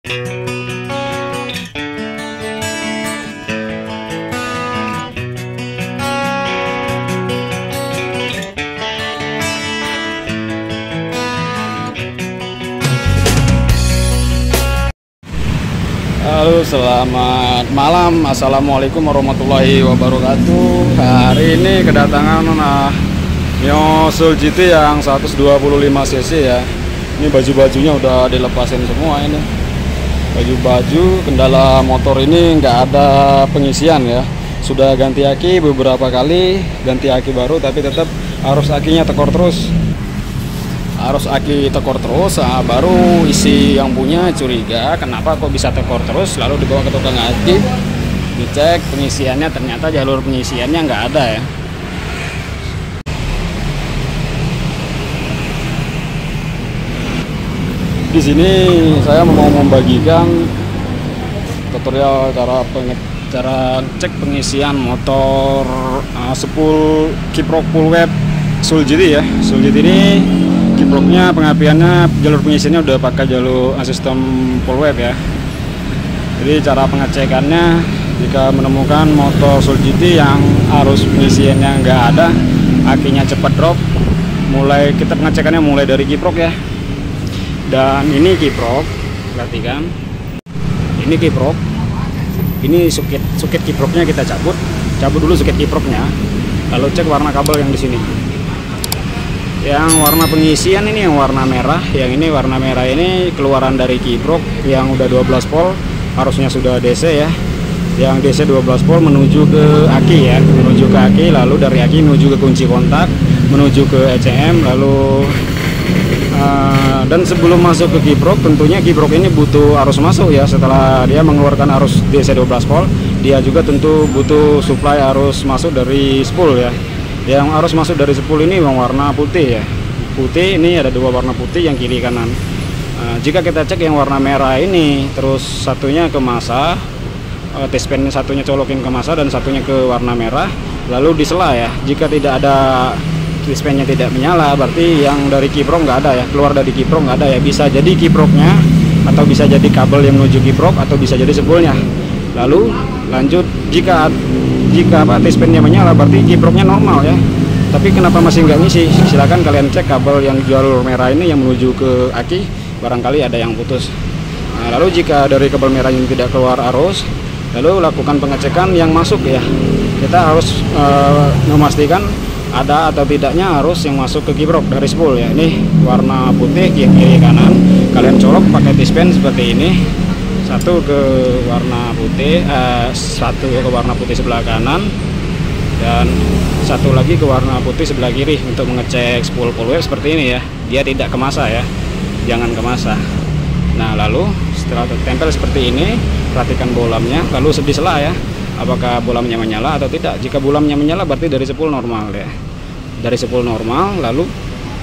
Halo, selamat malam. Assalamualaikum warahmatullahi wabarakatuh. Hari ini kedatangan Mio Soul GT yang 125 cc ya. Ini baju-bajunya udah dilepasin semua ini. Baju-baju, kendala motor ini nggak ada pengisian ya. Sudah ganti aki beberapa kali, ganti aki baru, tapi tetap harus akinya tekor terus. Harus aki tekor terus, baru isi yang punya curiga kenapa kok bisa tekor terus, lalu dibawa ke tukang aki, dicek pengisiannya, ternyata jalur pengisiannya nggak ada ya. Di sini saya mau membagikan tutorial cara cek pengisian motor spool kiprok full web Soul GT ya. Soul GT ini kiproknya, pengapiannya, jalur pengisiannya udah pakai jalur sistem full web ya. Jadi cara pengecekannya, jika menemukan motor Soul GT yang arus pengisiannya nggak ada, akinya cepat drop, kita pengecekannya mulai dari kiprok ya. Dan ini kiprok, perhatikan, ini kiprok, ini sukit kiproknya kita cabut dulu sukit kiproknya, lalu cek warna kabel yang di sini. Yang warna pengisian ini yang warna merah, yang ini warna merah ini keluaran dari kiprok yang udah 12 volt, harusnya sudah DC ya. Yang DC 12 volt menuju ke aki ya, menuju ke aki, lalu dari aki menuju ke kunci kontak, menuju ke ECM, lalu dan sebelum masuk ke kiprok, tentunya kiprok ini butuh arus masuk ya. Setelah dia mengeluarkan arus DC 12 volt, dia juga tentu butuh supply arus masuk dari spool ya. Yang arus masuk dari spool ini yang warna putih ya. Putih ini ada dua warna putih, yang kiri kanan. Jika kita cek yang warna merah ini, terus satunya ke masa, T-span satunya colokin ke masa dan satunya ke warna merah, lalu disela ya. Jika tidak ada T-span-nya tidak menyala, berarti yang dari kiprok nggak ada ya, keluar dari kiprok nggak ada ya. Bisa jadi kiproknya, atau bisa jadi kabel yang menuju kiprok, atau bisa jadi spoolnya. Lalu lanjut, jika T-span-nya menyala, berarti kiproknya normal ya. Tapi kenapa masih nggak ngisi? Silakan kalian cek kabel yang jalur merah ini yang menuju ke aki, barangkali ada yang putus. Lalu jika dari kabel merah ini tidak keluar arus, lalu lakukan pengecekan yang masuk ya. Kita harus memastikan ada atau tidaknya arus yang masuk ke kiprok dari spool ya. Ini warna putih, yang kiri kanan, kalian colok pakai T-span seperti ini. Satu ke warna putih, satu ke warna putih sebelah kanan, dan satu lagi ke warna putih sebelah kiri untuk mengecek spool full web seperti ini ya. Dia tidak ke masa ya, jangan ke masa. Nah, lalu setelah tertempel seperti ini, perhatikan bolamnya, lalu disela ya, apakah bolamnya menyala atau tidak. Jika bolamnya menyala, berarti dari spool normal ya, dari spool normal. Lalu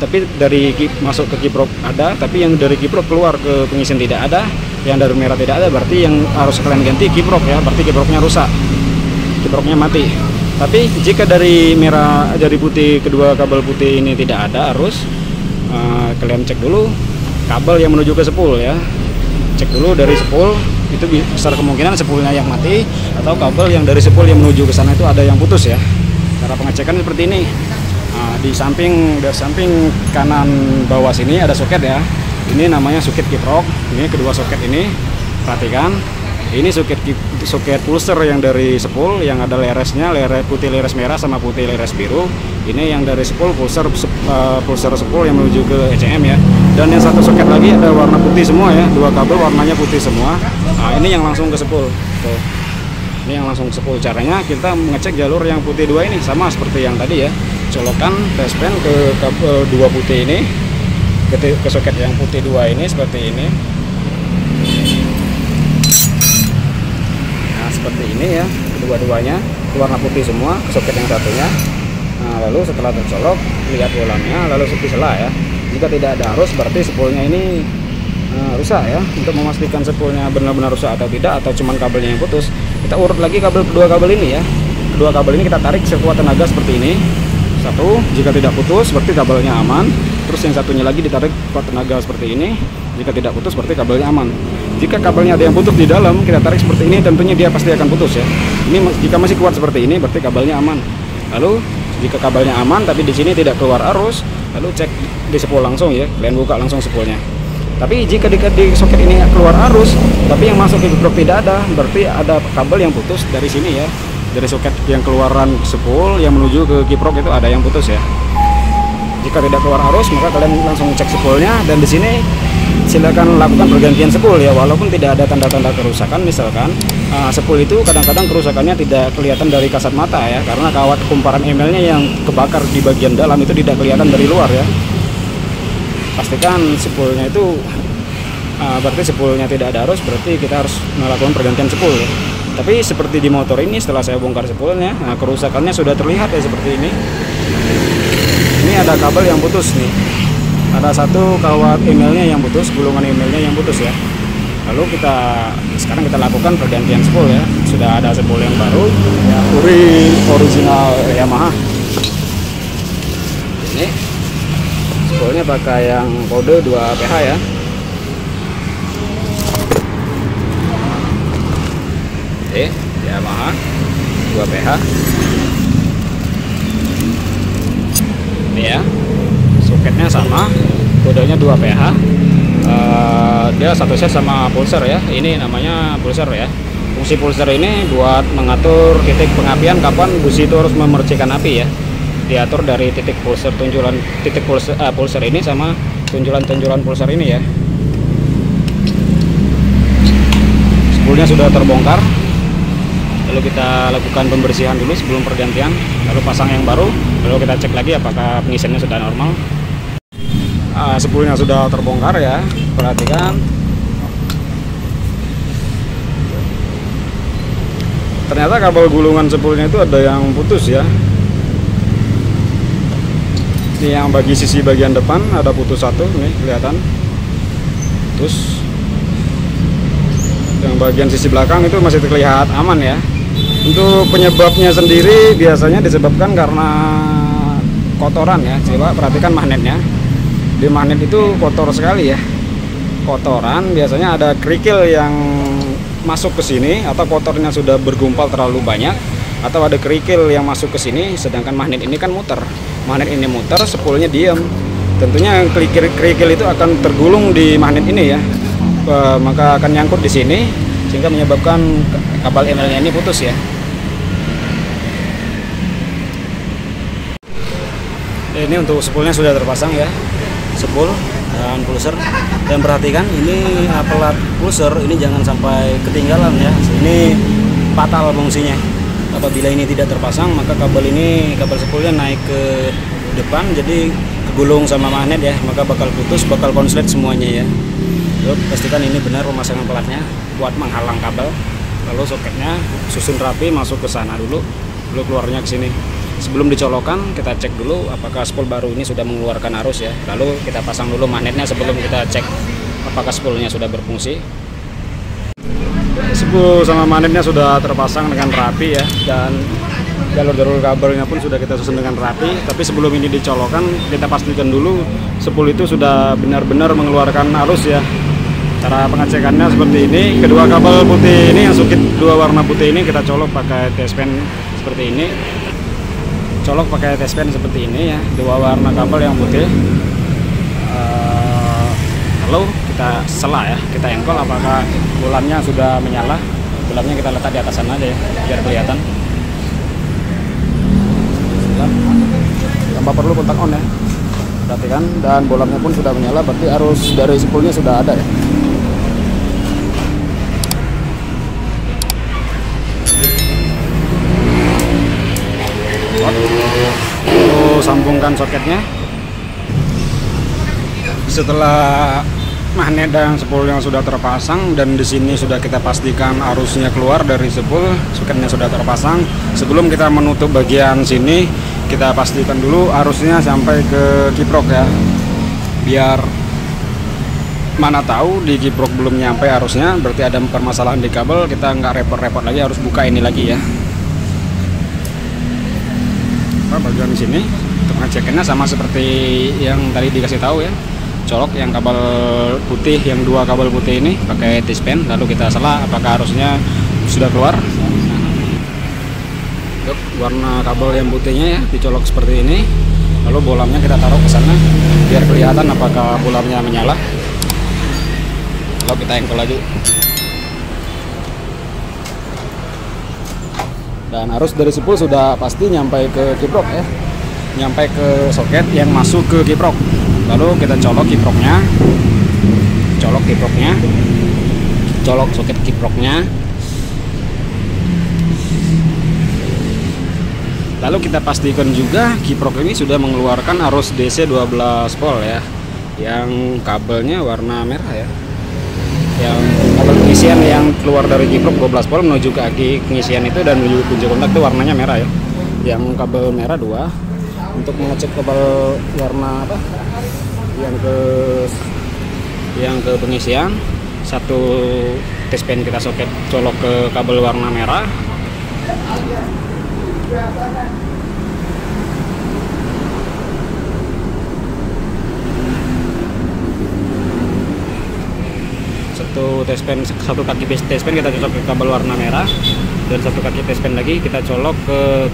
tapi dari masuk ke kiprok ada, tapi yang dari kiprok keluar ke pengisian tidak ada, yang dari merah tidak ada, berarti yang harus kalian ganti kiprok ya, berarti kiproknya rusak, kiproknya mati. Tapi jika dari merah, dari putih, kedua kabel putih ini tidak ada arus, kalian cek dulu kabel yang menuju ke spool ya. Cek dulu dari spool, itu besar kemungkinan spoolnya yang mati, atau kabel yang dari spool yang menuju ke sana itu ada yang putus ya. Cara pengecekan seperti ini. Di samping kanan bawah sini ada soket ya. Ini namanya soket kiprok. Ini kedua soket ini, perhatikan. Ini soket pulser yang dari spool, yang ada leresnya, leres putih, leres merah sama putih, leres biru. Ini yang dari spool, pulser spool yang menuju ke ECM ya. Dan yang satu soket lagi ada warna putih semua ya, dua kabel warnanya putih semua. Ini yang langsung ke spool. Tuh. Ini yang langsung ke spool. Caranya kita mengecek jalur yang putih dua ini sama seperti yang tadi ya. Colokan T-span ke kabel dua putih ini, ke soket yang putih dua ini seperti ini. Nah, seperti ini ya, kedua-duanya warna putih semua, ke soket yang satunya. Nah, lalu setelah tercolok, lihat bolamnya, lalu disela ya. Jika tidak ada arus, berarti spoolnya ini rusak ya. Untuk memastikan spoolnya benar-benar rusak atau tidak, atau cuman kabelnya yang putus, kita urut lagi kedua kabel ini ya. Kedua kabel ini kita tarik sekuat tenaga seperti ini. Satu, jika tidak putus berarti kabelnya aman. Terus yang satunya lagi ditarik kuat tenaga seperti ini. Jika tidak putus berarti kabelnya aman. Jika kabelnya ada yang putus di dalam, kita tarik seperti ini, tentunya dia pasti akan putus ya. Ini jika masih kuat seperti ini, berarti kabelnya aman. Lalu jika kabelnya aman tapi di sini tidak keluar arus, lalu cek di spool langsung ya, kalian buka langsung spoolnya. Tapi jika di soket ini keluar arus, tapi yang masuk ke kiprok tidak ada, berarti ada kabel yang putus dari sini ya. Dari soket yang keluaran spool yang menuju ke kiprok itu ada yang putus ya. Jika tidak keluar arus, maka kalian langsung cek spoolnya, dan di sini silakan lakukan pergantian spool ya, walaupun tidak ada tanda-tanda kerusakan. Misalkan spool itu kadang-kadang kerusakannya tidak kelihatan dari kasat mata ya, karena kawat kumparan emailnya yang kebakar di bagian dalam itu tidak kelihatan dari luar ya. Pastikan spoolnya itu berarti spoolnya tidak ada arus, berarti kita harus melakukan pergantian spool ya. Tapi seperti di motor ini, setelah saya bongkar spoolnya, kerusakannya sudah terlihat ya seperti ini. Ini ada kabel yang putus nih, ada satu kawat emailnya yang putus, gulungan emailnya yang putus ya. Lalu sekarang kita lakukan pergantian spool ya. Sudah ada spool yang baru ya, original Yamaha. Ini spoolnya pakai yang kode 2PH ya. Yamaha 2PH. Ini ya, soketnya sama, kodenya 2PH. Dia satu set sama pulser ya. Ini namanya pulser ya. Fungsi pulser ini buat mengatur titik pengapian kapan busi itu harus memercikan api ya. Diatur dari titik pulser, pulser ini sama tunjulan pulser ini ya. Spoolnya sudah terbongkar. Lalu kita lakukan pembersihan dulu sebelum pergantian, lalu pasang yang baru, lalu kita cek lagi apakah pengisiannya sudah normal. Spoolnya sudah terbongkar ya, perhatikan. Ternyata kabel gulungan spoolnya itu ada yang putus ya. Ini yang bagi sisi bagian depan ada putus satu, nih kelihatan putus. Yang bagian sisi belakang itu masih terlihat aman ya. Untuk penyebabnya sendiri biasanya disebabkan karena kotoran ya. Coba perhatikan magnetnya. Di magnet itu kotor sekali ya. Kotoran biasanya ada kerikil yang masuk ke sini, atau kotornya sudah bergumpal terlalu banyak, atau ada kerikil yang masuk ke sini, sedangkan magnet ini kan muter. Magnet ini muter, spoolnya diam. Tentunya kerikil itu akan tergulung di magnet ini ya. Maka akan nyangkut di sini sehingga menyebabkan kabel emailnya ini putus ya. Ini untuk spoolnya sudah terpasang ya, spool dan pulser. Dan perhatikan ini pelat pulser ini jangan sampai ketinggalan ya. Ini fatal fungsinya. Apabila ini tidak terpasang, maka kabel spoolnya naik ke depan, jadi kegulung sama magnet ya, maka bakal putus, bakal konslet semuanya ya. Lalu pastikan ini benar pemasangan pelatnya buat menghalang kabel. Lalu soketnya susun rapi, masuk ke sana dulu, lalu keluarnya ke sini. Sebelum dicolokkan, kita cek dulu apakah spool baru ini sudah mengeluarkan arus ya. Lalu kita pasang dulu magnetnya sebelum kita cek apakah spoolnya sudah berfungsi. Spool sama magnetnya sudah terpasang dengan rapi ya, dan jalur-jalur kabelnya pun sudah kita susun dengan rapi. Tapi sebelum ini dicolokkan, kita pastikan dulu spool itu sudah benar-benar mengeluarkan arus ya. Cara pengecekannya seperti ini. Kedua kabel putih ini, yang sukit dua warna putih ini, kita colok pakai test pen seperti ini. Colok pakai test pen seperti ini ya, dua warna kabel yang putih. Lalu kita sela ya, kita engkol apakah bulannya sudah menyala. Bulannya kita letak di atas sana aja ya, biar kelihatan. Tanpa perlu kontak on ya, perhatikan. Dan bolamnya pun sudah menyala, berarti arus dari spoolnya sudah ada ya. Sambungkan soketnya. Setelah magnet dan spool yang sudah terpasang, dan di sini sudah kita pastikan arusnya keluar dari spool, soketnya sudah terpasang. Sebelum kita menutup bagian sini, kita pastikan dulu arusnya sampai ke kiprok ya, biar mana tahu di kiprok belum nyampe arusnya, berarti ada permasalahan di kabel, kita nggak repot-repot lagi harus buka ini lagi ya. Bagian sini untuk ngecekinnya sama seperti yang tadi dikasih tahu ya. colok yang kabel putih, yang 2 kabel putih ini pakai T-span, lalu kita sela apakah arusnya sudah keluar. Untuk warna kabel yang putihnya ya dicolok seperti ini, lalu bolamnya kita taruh ke sana biar kelihatan apakah bolamnya menyala. Lalu kita engkel lagi. Dan arus dari spool sudah pasti nyampe ke kiprok ya, nyampe ke soket yang masuk ke kiprok. Lalu kita colok kiproknya, colok soket kiproknya. Lalu kita pastikan juga kiprok ini sudah mengeluarkan arus DC 12 volt ya, yang kabelnya warna merah ya, yang kabel pengisian yang keluar dari kiprok 12 volt menuju ke aki pengisian itu dan menuju kunci kontak itu warnanya merah ya, yang kabel merah 2. Untuk mengecek kabel warna apa yang ke pengisian, 1 T-span kita soket colok ke kabel warna merah. Satu kaki T-span kita colok ke kabel warna merah, dan 1 kaki T-span lagi kita colok ke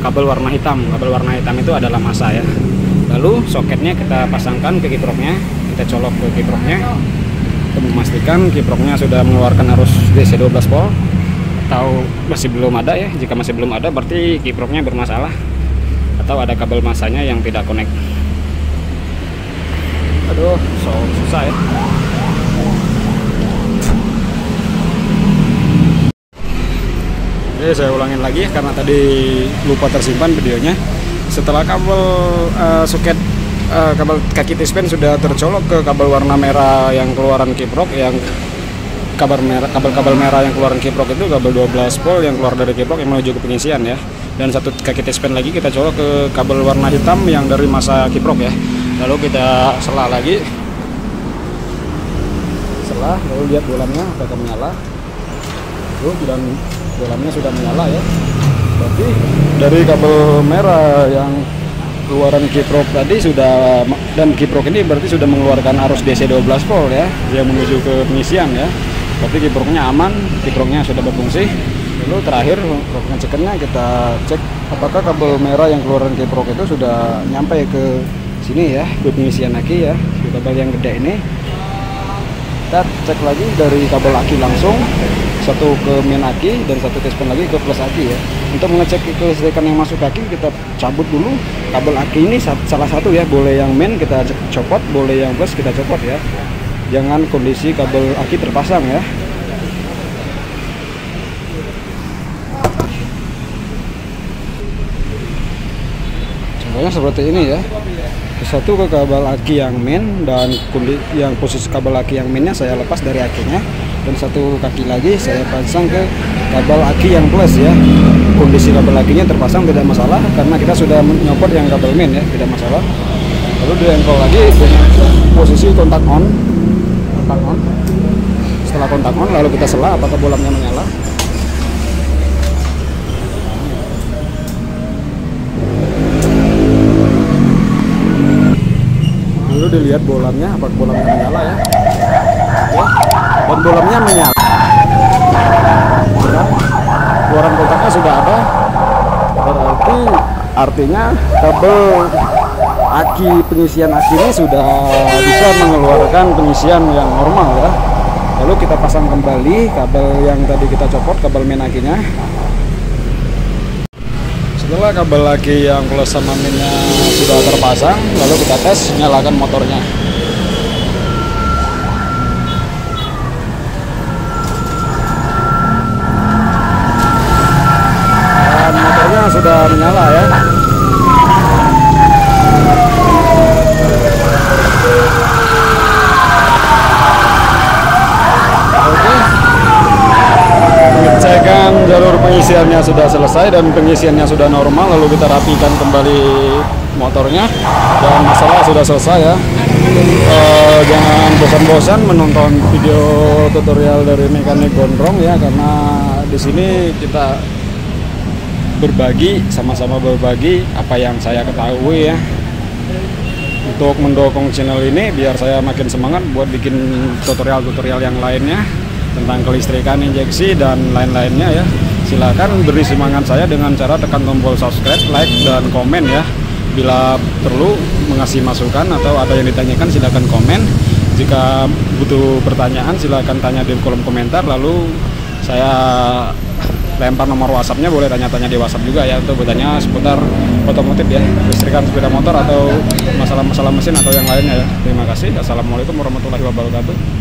kabel warna hitam. Kabel warna hitam itu adalah massa ya. Lalu soketnya kita pasangkan ke kiproknya, kita colok ke kiproknya untuk memastikan kiproknya sudah mengeluarkan arus DC 12 volt atau masih belum ada ya. Jika masih belum ada berarti kiproknya bermasalah atau ada kabel massanya yang tidak connect. Aduh, susah ya. Oke, saya ulangin lagi karena tadi lupa tersimpan videonya. Setelah kabel soket kabel kaki T-span sudah tercolok ke kabel warna merah yang keluaran kiprok, yang kabel merah yang keluaran kiprok itu kabel 12 volt yang keluar dari kiprok yang menuju ke pengisian ya. Dan 1 kaki T-span lagi kita colok ke kabel warna hitam yang dari massa kiprok ya. Lalu kita sela lagi. Lalu lihat bolamnya apakah menyala. Dan bolamnya sudah menyala ya, berarti dari kabel merah yang keluaran kiprok tadi sudah, dan kiprok ini berarti sudah mengeluarkan arus DC 12 volt ya, yang menuju ke pengisian ya. Berarti kiproknya aman, kiproknya sudah berfungsi. Lalu terakhir pengecekannya kita cek apakah kabel merah yang keluaran kiprok itu sudah nyampe ke sini ya, ke pengisian aki ya, di kabel yang gede ini. Kita cek lagi dari kabel aki langsung, 1 ke main aki dan 1 T-span lagi ke plus aki ya. Untuk mengecek kelistrikan yang masuk aki, kita cabut dulu kabel aki ini salah satu ya, boleh yang main kita copot, boleh yang plus kita copot ya. Jangan kondisi kabel aki terpasang ya. Contohnya seperti ini ya. 1 ke kabel aki yang main, dan yang posisi kabel aki yang mainnya saya lepas dari akinya, dan 1 kaki lagi saya pasang ke kabel aki yang plus ya. Kondisi kabel akinya terpasang tidak masalah karena kita sudah nyopot yang kabel main ya, tidak masalah. Lalu diengkol lagi dengan posisi kontak on. Setelah kontak on lalu kita sela apakah bolamnya menyala. Lalu dilihat bolamnya, apakah bolamnya menyala ya. Dan bolamnya menyala. Keluaran kontaknya sudah ada, berarti artinya kabel aki pengisian aki ini sudah bisa mengeluarkan pengisian yang normal ya. Lalu kita pasang kembali kabel yang tadi kita copot, kabel main akinya. Setelah kabel aki yang plus sama minnya sudah terpasang, lalu kita tes, nyalakan motornya. Dan motornya sudah menyala ya. Oke. Pengecekan jalur pengisiannya sudah selesai dan pengisiannya sudah normal, lalu kita rapikan kembali motornya dan masalah sudah selesai ya. Jangan bosan-bosan menonton video tutorial dari mekanik gondrong ya, karena di sini kita berbagi, sama-sama berbagi apa yang saya ketahui ya. untuk mendukung channel ini biar saya makin semangat buat bikin tutorial-tutorial yang lainnya tentang kelistrikan, injeksi, dan lain-lainnya ya. Silakan beri semangat saya dengan cara tekan tombol subscribe, like, dan komen ya. Bila perlu mengasih masukan atau ada yang ditanyakan silakan komen. Jika butuh pertanyaan silakan tanya di kolom komentar, lalu saya lempar nomor WhatsApp-nya, boleh tanya-tanya di WhatsApp juga ya untuk bertanya seputar otomotif ya, listrikan sepeda motor atau masalah-masalah mesin atau yang lainnya ya. Terima kasih. Assalamualaikum warahmatullahi wabarakatuh.